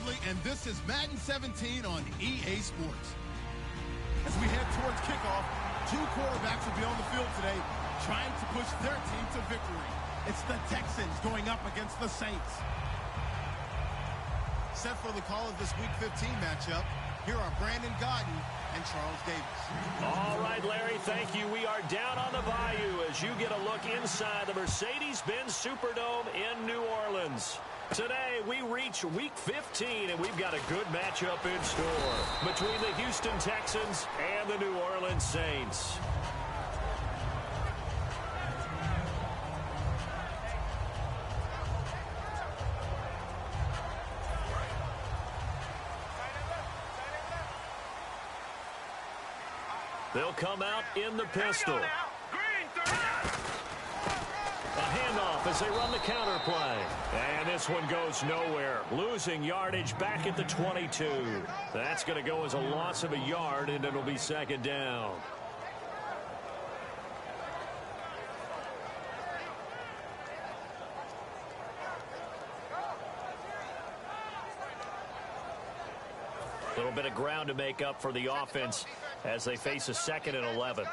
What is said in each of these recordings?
Absolutely, and this is Madden 17 on EA Sports. As we head towards kickoff, two quarterbacks will be on the field today trying to push their team to victory. It's the Texans going up against the Saints. Set for the call of this Week 15 matchup, here are Brandon Gaudin and Charles Davis. All right, Larry, thank you. We are down on the Bayou as you get a look inside the Mercedes-Benz Superdome in New Orleans. Today, we reach Week 15, and we've got a good matchup in store between the Houston Texans and the New Orleans Saints. They'll come out in the pistol. A handoff as they run the counter play. And this one goes nowhere. Losing yardage back at the 22. That's going to go as a loss of a yard, and it'll be second down. A little bit of ground to make up for the offense as they face a 2nd and 11.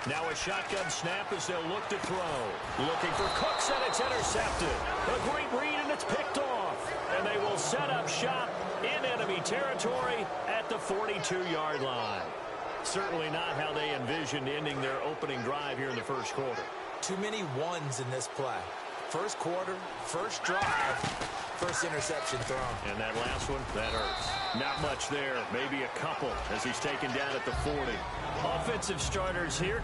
Now a shotgun snap as they'll look to throw. Looking for Cooks, and it's intercepted. A great read, and it's picked off. And they will set up shop in enemy territory at the 42-yard line. Certainly not how they envisioned ending their opening drive here in the first quarter. Too many ones in this play. First quarter, first drive, first interception thrown. And that last one, that hurts. Not much there, maybe a couple as he's taken down at the 40. Offensive starters here.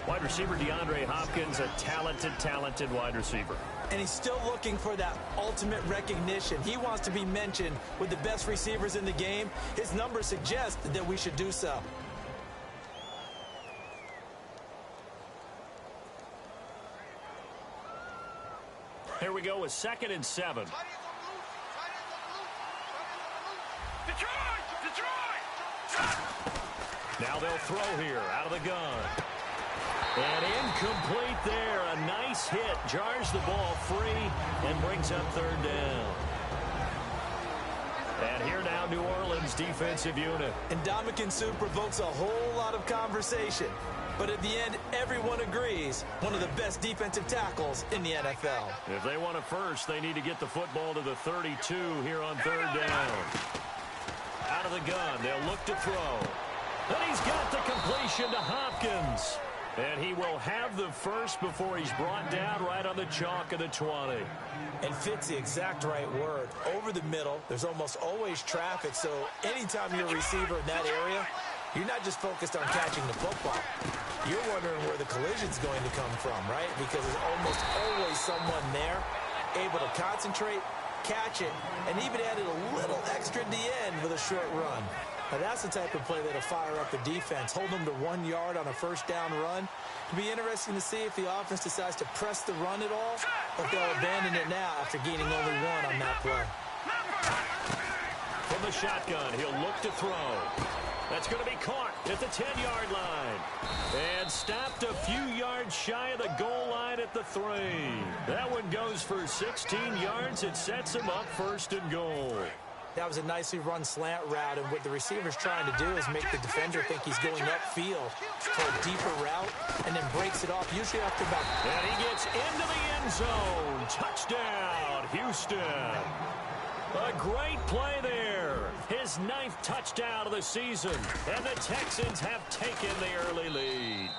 Wide receiver DeAndre Hopkins, a talented wide receiver. And he's still looking for that ultimate recognition. He wants to be mentioned with the best receivers in the game. His numbers suggest that we should do so. Here we go with 2nd and 7. Now they'll throw here out of the gun. And incomplete there. A nice hit. Jars the ball free and brings up 3rd down. And here now, New Orleans defensive unit. And Ndamukong Suh provokes a whole lot of conversation. But at the end, everyone agrees, one of the best defensive tackles in the NFL. If they want it first, they need to get the football to the 32 here on 3rd down. Out of the gun, they'll look to throw. And he's got the completion to Hopkins. And he will have the first before he's brought down right on the chalk of the 20. And fits the exact right word. Over the middle, there's almost always traffic, so anytime you're a receiver in that area, you're not just focused on catching the football. You're wondering where the collision's going to come from, right? Because there's almost always someone there able to concentrate, catch it, and even added a little extra at the end with a short run. Now, that's the type of play that'll fire up the defense. Hold them to 1 yard on a first down run. It'll be interesting to see if the offense decides to press the run at all, or if they'll abandon it now after gaining only 1 on that play. From the shotgun, he'll look to throw. That's going to be caught at the 10-yard line. And stopped a few yards shy of the goal line at the 3. That one goes for 16 yards. It sets him up 1st and goal. That was a nicely run slant route, and what the receiver's trying to do is make the defender think he's going upfield for a deeper route, and then breaks it off, usually after about... And he gets into the end zone. Touchdown, Houston. A great play there. His 9th touchdown of the season, and the Texans have taken the early lead.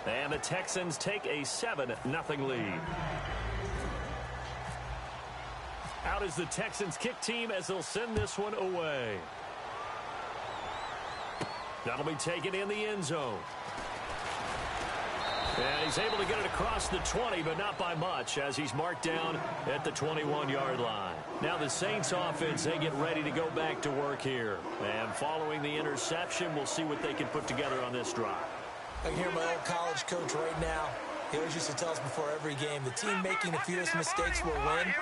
And the Texans take a 7-0 lead. Out is the Texans kick team as they'll send this one away. That'll be taken in the end zone. And he's able to get it across the 20, but not by much, as he's marked down at the 21-yard line. Now the Saints offense, they get ready to go back to work here. And following the interception, we'll see what they can put together on this drive. I can hear my old college coach right now. He always used to tell us before every game, the team making the fewest mistakes will win.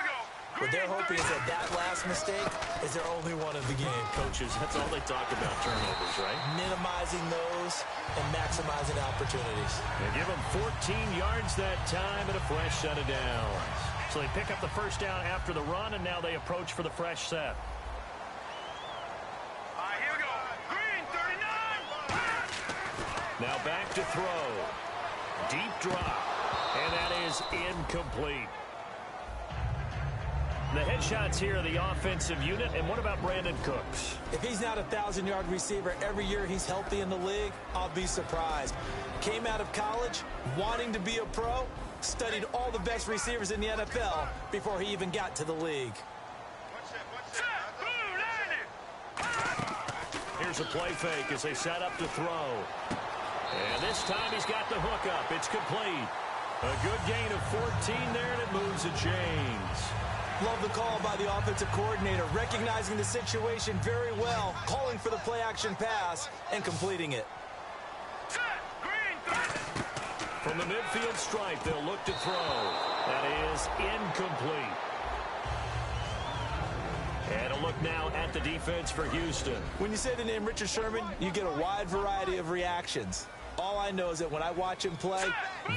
What they're hoping is that last mistake is their only one of the game. Coaches, that's all they talk about, turnovers, right? Minimizing those and maximizing opportunities. They give them 14 yards that time and a fresh set of downs. So they pick up the first down after the run, and now they approach for the fresh set. Here we go. Green, 39. Now back to throw. Deep drop. And that is incomplete. The headshots here are the offensive unit. And what about Brandon Cooks? If he's not a 1,000-yard receiver every year he's healthy in the league, I'll be surprised. Came out of college wanting to be a pro, studied all the best receivers in the NFL before he even got to the league. Here's a play fake as they set up to throw. And this time he's got the hook up. It's complete. A good gain of 14 there, and it moves to James. Love the call by the offensive coordinator, recognizing the situation very well, calling for the play-action pass, and completing it. From the midfield stripe, they'll look to throw. That is incomplete. And a look now at the defense for Houston. When you say the name Richard Sherman, you get a wide variety of reactions. All I know is that when I watch him play,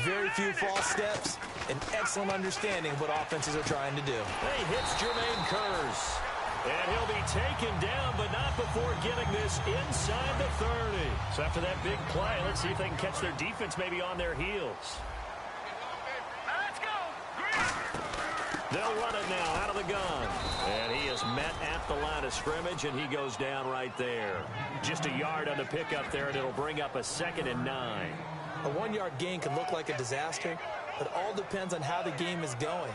very few false steps, an excellent understanding of what offenses are trying to do. He hits Jermaine Kearse. And he'll be taken down, but not before getting this inside the 30. So after that big play, let's see if they can catch their defense maybe on their heels. Let's go. They'll run it now out of the gun. And he is met at the line of scrimmage, and he goes down right there. Just a yard on the pickup there, and it'll bring up a 2nd and 9. A 1-yard gain can look like a disaster, but all depends on how the game is going.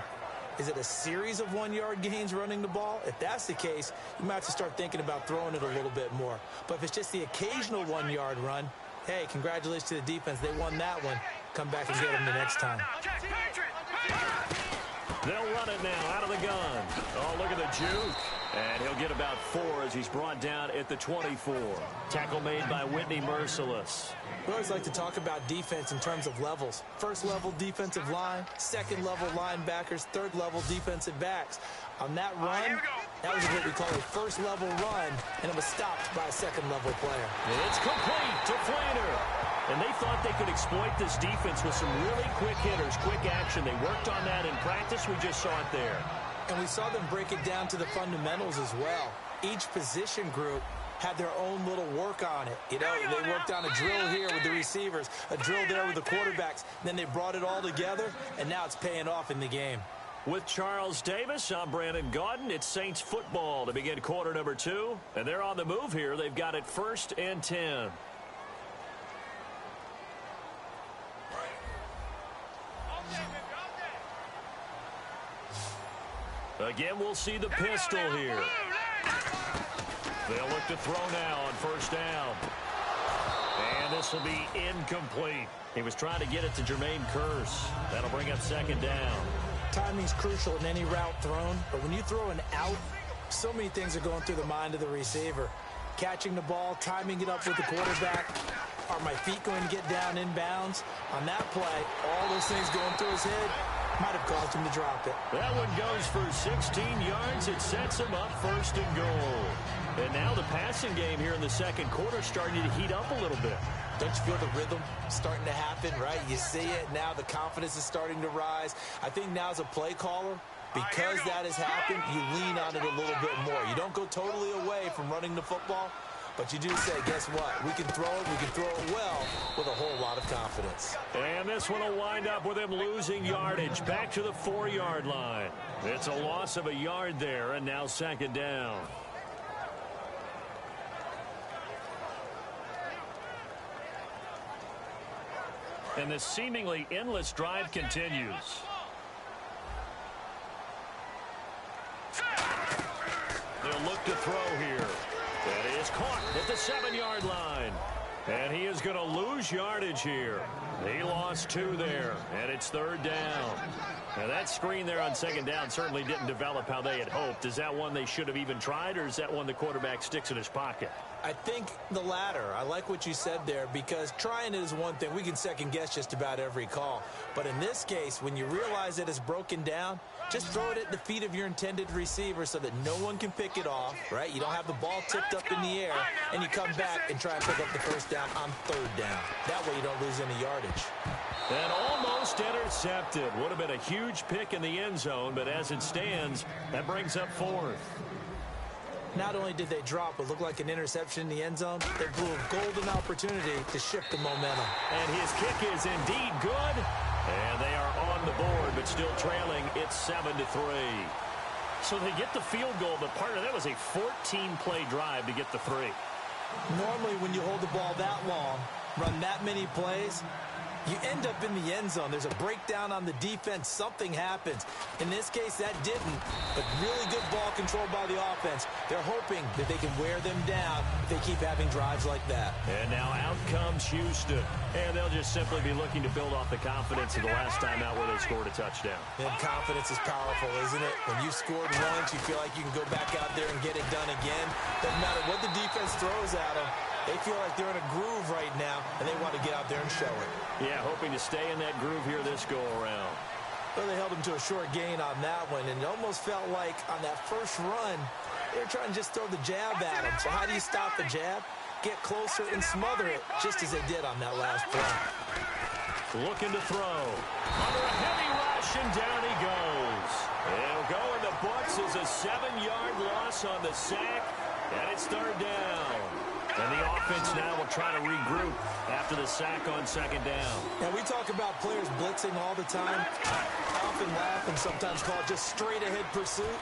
Is it a series of 1-yard gains running the ball? If that's the case, you might have to start thinking about throwing it a little bit more. But if it's just the occasional 1-yard run, hey, congratulations to the defense. They won that one. Come back and get them the next time. They'll run it now out of the gun. Oh, look at the juke. And he'll get about 4 as he's brought down at the 24. Tackle made by Whitney Merciless. We always like to talk about defense in terms of levels. First level defensive line, second level linebackers, third level defensive backs. On that run, that was what we call a first level run, and it was stopped by a second level player. It's complete to Fleener. And they thought they could exploit this defense with some really quick hitters, quick action. They worked on that in practice. We just saw it there. And we saw them break it down to the fundamentals as well. Each position group had their own little work on it. You know, they worked on a drill here with the receivers, a drill there with the quarterbacks. Then they brought it all together, and now it's paying off in the game. With Charles Davis, I'm Brandon Gaudin. It's Saints football to begin quarter number 2. And they're on the move here. They've got it 1st and 10. Again, we'll see the pistol here. They'll look to throw now on 1st down. And this will be incomplete. He was trying to get it to Jermaine Kearse. That'll bring up 2nd down. Timing's crucial in any route thrown, but when you throw an out, so many things are going through the mind of the receiver. Catching the ball, timing it up with the quarterback. Are my feet going to get down in bounds? On that play, all those things going through his head might have caused him to drop it. That one goes for 16 yards. It sets him up 1st and goal. And now the passing game here in the 2nd quarter starting to heat up a little bit. Don't you feel the rhythm starting to happen, right? You see it. Now the confidence is starting to rise. I think now as a play caller, because that has happened, you lean on it a little bit more. You don't go totally away from running the football, but you do say, guess what? We can throw it well with a whole lot of confidence. And this one will wind up with him losing yardage back to the 4-yard line. It's a loss of a yard there, and now 2nd down. And this seemingly endless drive continues. They'll look to throw here. That is caught at the 7-yard line. And he is going to lose yardage here. He lost 2 there, and it's 3rd down. Now that screen there on 2nd down certainly didn't develop how they had hoped. Is that one they should have even tried, or is that one the quarterback sticks in his pocket? I think the latter. I like what you said there, because trying it is one thing. We can second guess just about every call. But in this case, when you realize that it's broken down, Just throw it at the feet of your intended receiver so that no one can pick it off, right? You don't have the ball tipped up in the air, and you come back and try and pick up the first down on third down. That way you don't lose any yardage. And almost intercepted. Would have been a huge pick in the end zone, but as it stands, that brings up fourth. Not only did they drop what looked like an interception in the end zone, they blew a golden opportunity to shift the momentum. And his kick is indeed good. And they are on the board, but still trailing. It's 7-3. So they get the field goal, but part of that was a 14-play drive to get the 3. Normally, when you hold the ball that long, run that many plays, you end up in the end zone. There's a breakdown on the defense. Something happens. In this case, that didn't. But really good ball control by the offense. They're hoping that they can wear them down if they keep having drives like that. And now out comes Houston. And they'll just simply be looking to build off the confidence of the last time out where they scored a touchdown. And confidence is powerful, isn't it? When you've scored once, you feel like you can go back out there and get it done again. Doesn't matter what the defense throws at them. They feel like they're in a groove right now, and they want to get out there and show it. Yeah, hoping to stay in that groove here this go-around. Well, they held them to a short gain on that one, and it almost felt like on that first run, they were trying to just throw the jab at them. So how do you stop the jab? Get closer and smother it, just as they did on that last play. Looking to throw. Under a heavy rush, and down he goes. It'll go in the books as a 7-yard loss on the sack, and it's third down. And the offense now will try to regroup after the sack on second down. Now, we talk about players blitzing all the time. I often laugh and sometimes call it just straight-ahead pursuit.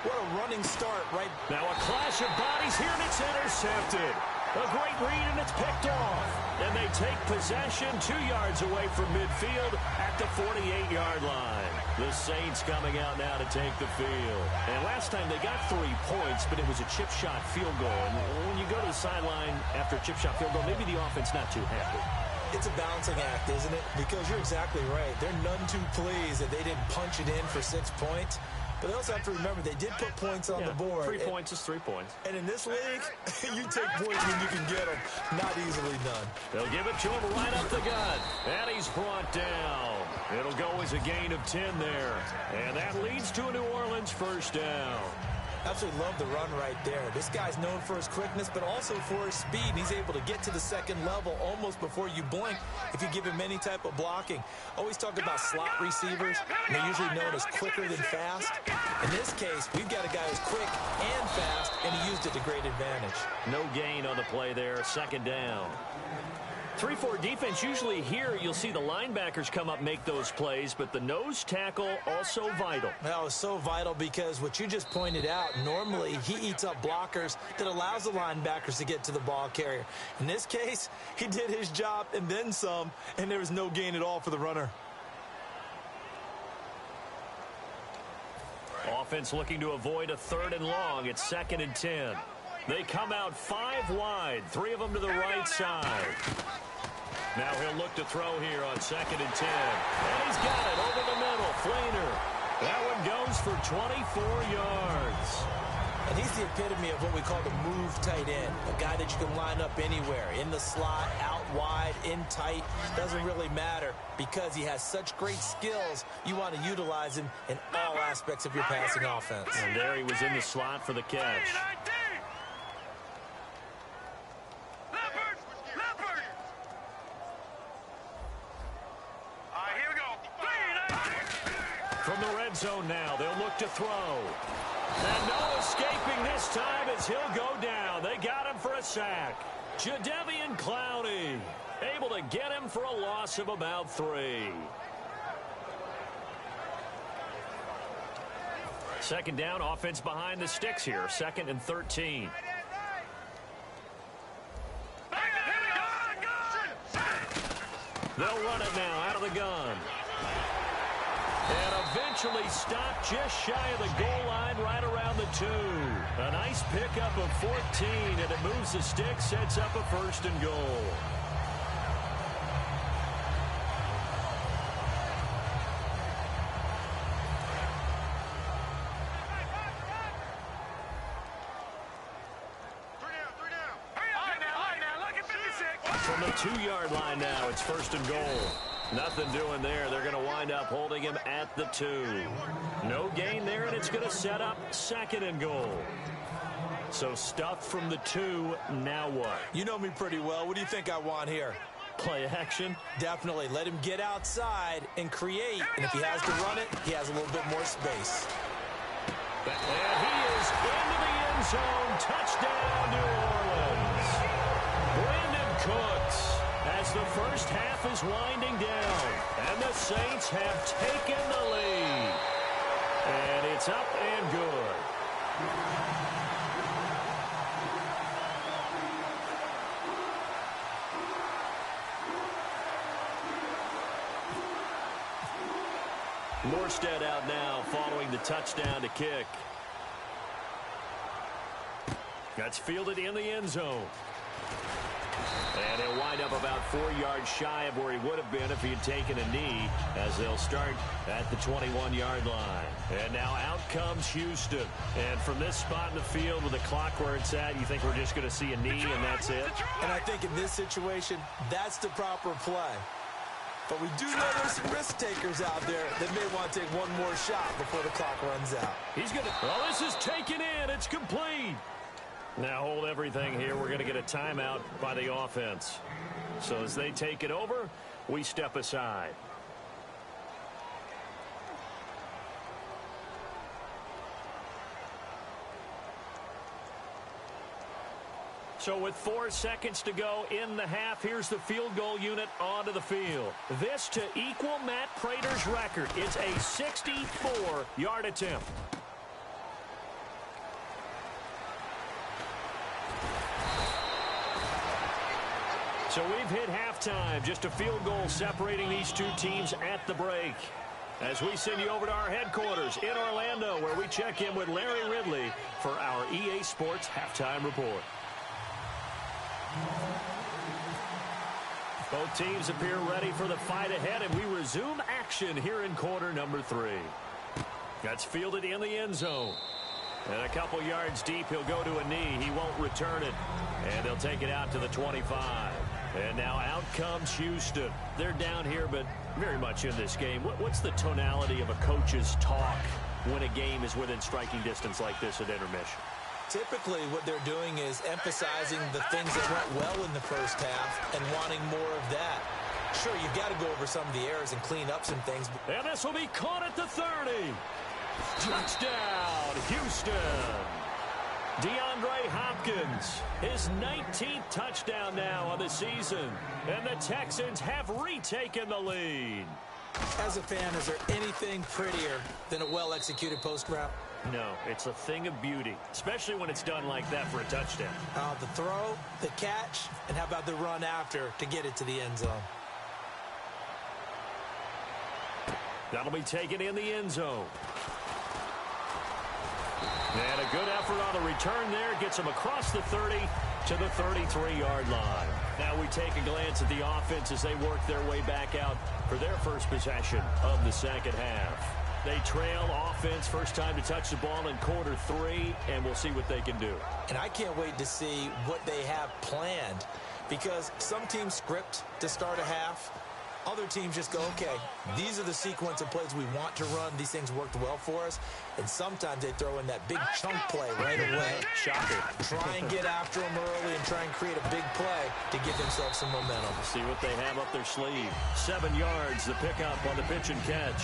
What a running start, right? Now a clash of bodies here, and it's intercepted. A great read, and it's picked off. And they take possession 2 yards away from midfield at the 48-yard line. The Saints coming out now to take the field. And last time they got 3 points, but it was a chip shot field goal. And when you go to the sideline after a chip shot field goal, maybe the offense not too happy. It's a balancing act, isn't it? Because you're exactly right. They're none too pleased that they didn't punch it in for 6 points. But they also have to remember they did put points on the board. 3 points is 3 points. And in this league, you take points when you can get them. Not easily done. They'll give it to him right up the gut. And he's brought down. It'll go as a gain of 10 there. And that leads to a New Orleans first down. Absolutely love the run right there. This guy's known for his quickness, but also for his speed. And he's able to get to the second level almost before you blink if you give him any type of blocking. Always talk about slot receivers, and they're usually known as quicker than fast. In this case, we've got a guy who's quick and fast, and he used it to great advantage. No gain on the play there, second down. 3-4 defense, usually here you'll see the linebackers come up, make those plays, but the nose tackle also vital. Well, it's so vital because what you just pointed out, normally he eats up blockers that allows the linebackers to get to the ball carrier. In this case, he did his job and then some, and there was no gain at all for the runner. Offense looking to avoid a 3rd and long. It's 2nd and 10. They come out 5 wide, 3 of them to the right side. Now he'll look to throw here on 2nd and 10. And he's got it over the middle. Flainer. That one goes for 24 yards. And he's the epitome of what we call the move tight end. A guy that you can line up anywhere. In the slot, out wide, in tight. Doesn't really matter because he has such great skills. You want to utilize him in all aspects of your passing offense. And there he was in the slot for the catch. From the red zone now, they'll look to throw. And no escaping this time as he'll go down. They got him for a sack. Jadeveon Clowney able to get him for a loss of about 3. Second down, offense behind the sticks here. 2nd and 13. They'll run it now out of the gun. And eventually stopped just shy of the goal line right around the 2. A nice pickup of 14, and it moves the stick, sets up a 1st and goal. From the 2-yard line now, it's 1st and goal. Nothing doing there. They're going to wind up holding him at the 2. No gain there, and it's going to set up 2nd and goal. So stuffed from the 2, now what? You know me pretty well. What do you think I want here? Play action? Definitely. Let him get outside and create. And if he has to run it, he has a little bit more space. And he is into the end zone. Touchdown, New Orleans. Brandon Cooks, as the first half is winding down. And the Saints have taken the lead. And it's up and good. Morstead out now following the touchdown to kick. That's fielded in the end zone. And he'll wind up about 4 yards shy of where he would have been if he had taken a knee, as they'll start at the 21-yard line. And now out comes Houston. And from this spot in the field with the clock where it's at, you think we're just going to see a knee and that's it? And I think in this situation, that's the proper play. But we do know there's some risk takers out there that may want to take one more shot before the clock runs out. He's going to... Well, this is taken in. It's complete. Now hold everything here. We're going to get a timeout by the offense. So as they take it over, we step aside. So with 4 seconds to go in the half, here's the field goal unit onto the field. This to equal Matt Prater's record. It's a 64-yard attempt. So we've hit halftime. Just a field goal separating these two teams at the break. As we send you over to our headquarters in Orlando, where we check in with Larry Ridley for our EA Sports Halftime Report. Both teams appear ready for the fight ahead, and we resume action here in quarter number 3. That's fielded in the end zone. And a couple yards deep, he'll go to a knee. He won't return it. And they'll take it out to the 25. And now out comes Houston. They're down here, but very much in this game. What's the tonality of a coach's talk when a game is within striking distance like this at intermission? Typically, what they're doing is emphasizing the things that went well in the first half and wanting more of that. Sure, you've got to go over some of the errors and clean up some things. And this will be caught at the 30. Touchdown, Houston. DeAndre Hopkins, his 19th touchdown now of the season. And the Texans have retaken the lead. As a fan, is there anything prettier than a well-executed post route? No, it's a thing of beauty, especially when it's done like that for a touchdown. The throw, the catch, and how about the run after to get it to the end zone? That'll be taken in the end zone. And a good effort on the return there. Gets him across the 30 to the 33-yard line. Now we take a glance at the offense as they work their way back out for their first possession of the second half. They trail offense, first time to touch the ball in quarter 3, and we'll see what they can do. And I can't wait to see what they have planned, because some teams script to start a half. Other teams just go, okay, these are the sequence of plays we want to run. These things worked well for us. And sometimes they throw in that big chunk play right away. Shocker. Try and get after them early and try and create a big play to give themselves some momentum. See what they have up their sleeve. 7 yards, the pickup on the pitch and catch.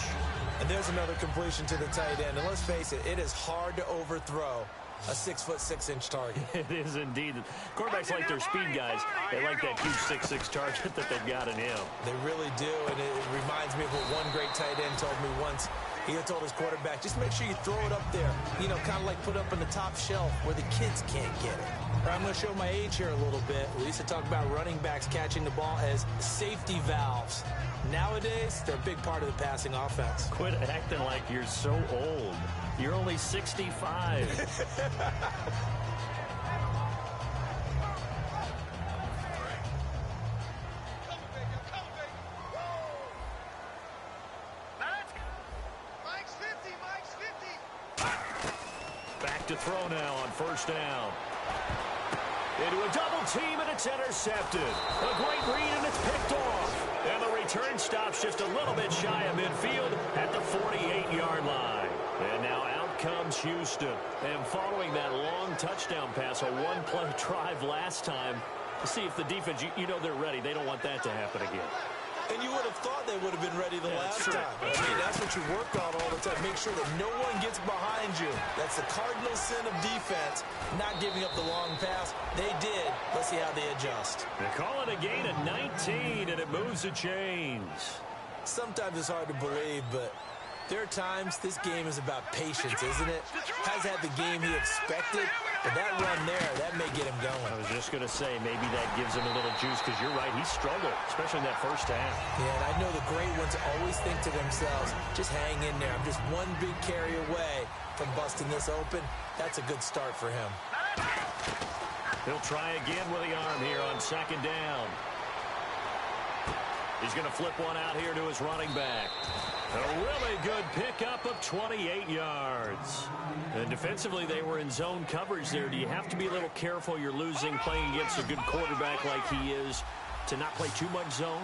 And there's another completion to the tight end. And let's face it, it is hard to overthrow a 6'6" target. It is indeed. Quarterbacks like their speed guys. They like that huge 6'6" target that they've got in him. They really do, and it reminds me of what one great tight end told me once. He had told his quarterback, just make sure you throw it up there. You know, kind of like put up on the top shelf where the kids can't get it. I'm going to show my age here a little bit. We used to talk about running backs catching the ball as safety valves. Nowadays, they're a big part of the passing offense. Quit acting like you're so old. You're only 65. Back to throw now on first down. Into a double team, and it's intercepted. A great read, and it's picked off. And the return stops just a little bit shy of midfield at the 48-yard line. And now out comes Houston. And following that long touchdown pass, a one-play drive last time, to see if the defense, you know they're ready. They don't want that to happen again. And you would have thought they would have been ready the last time. I mean, that's what you work on all the time. Make sure that no one gets behind you. That's the cardinal sin of defense, not giving up the long pass. They did. Let's see how they adjust. They call it a gain of 19, and it moves the chains. Sometimes it's hard to believe, but there are times this game is about patience, isn't it? Has had the game he expected, but that run there, that may get him going. I was just going to say, maybe that gives him a little juice, because you're right, he struggled, especially in that first half. Yeah, and I know the great ones always think to themselves, just hang in there. I'm just one big carry away from busting this open. That's a good start for him. He'll try again with the arm here on second down. He's going to flip one out here to his running back. A really good pickup of 28 yards. And defensively, they were in zone coverage there. Do you have to be a little careful? You're losing playing against a good quarterback like he is to not play too much zone?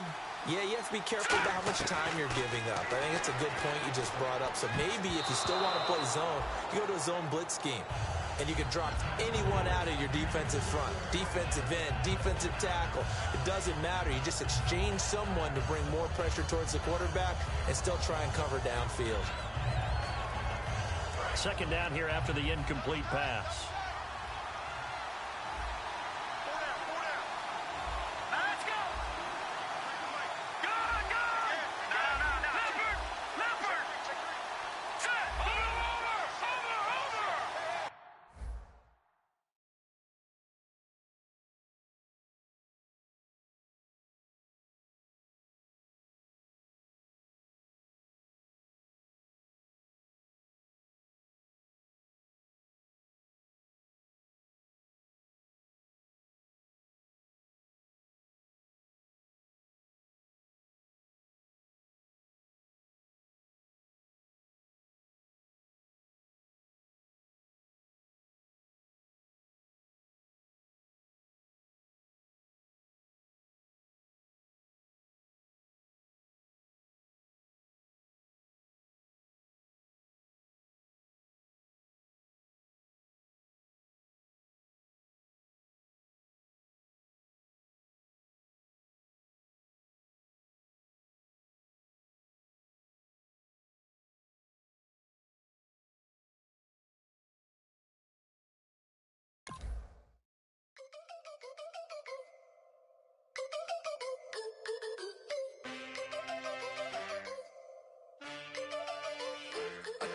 Yeah, you have to be careful about how much time you're giving up. I think it's a good point you just brought up. So maybe if you still want to play zone, you go to a zone blitz scheme. And you can drop anyone out of your defensive front, defensive end, defensive tackle. It doesn't matter. You just exchange someone to bring more pressure towards the quarterback and still try and cover downfield. Second down here after the incomplete pass. Let's go. Good. Leopard. Set. Over.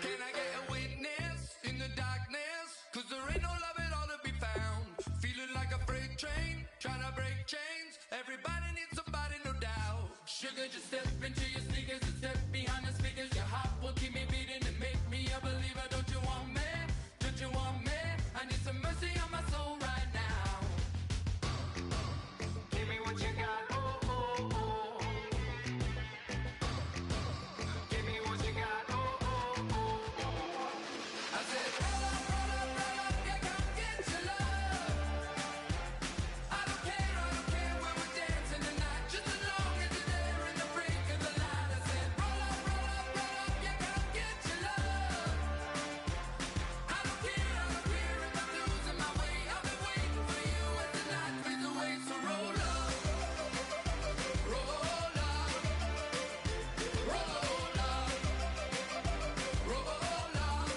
Can I get a witness in the darkness? 'Cause there ain't no love at all to be found. Feeling like a freight train, trying to break chains. Everybody needs somebody, no doubt. Sugar, just step into your sneakers and step behind the speakers. Your heart will keep me beating and make me a believer. Don't you want me? Don't you want me? I need some mercy on my soul right now. Give me what you got, oh, oh, oh. Give me what you got, oh, oh, oh. I said, roll up, yeah, come get your love. I don't care where we're dancing tonight, just as long as you're there in the break of the light. I said, roll up, yeah, come get your love. I don't care if I'm losing my way. I've been waiting for you as the night fades away. So roll up, roll up, roll up, roll up.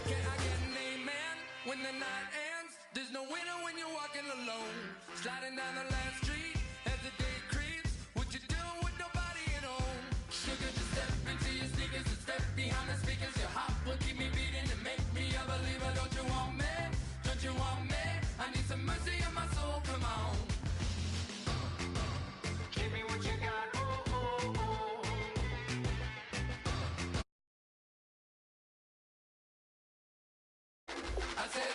Can I get an amen when the night ends? There's no winner when you're walking alone. Sliding down the last street as the day creeps. What you doing with nobody at home? Sugar, just step into your sneakers and step behind the speakers. Your heart will keep me beating and make me a believer. Don't you want me? Don't you want me? I need some mercy on my soul. Come on. Give me what you got. Oh, oh, oh. I said,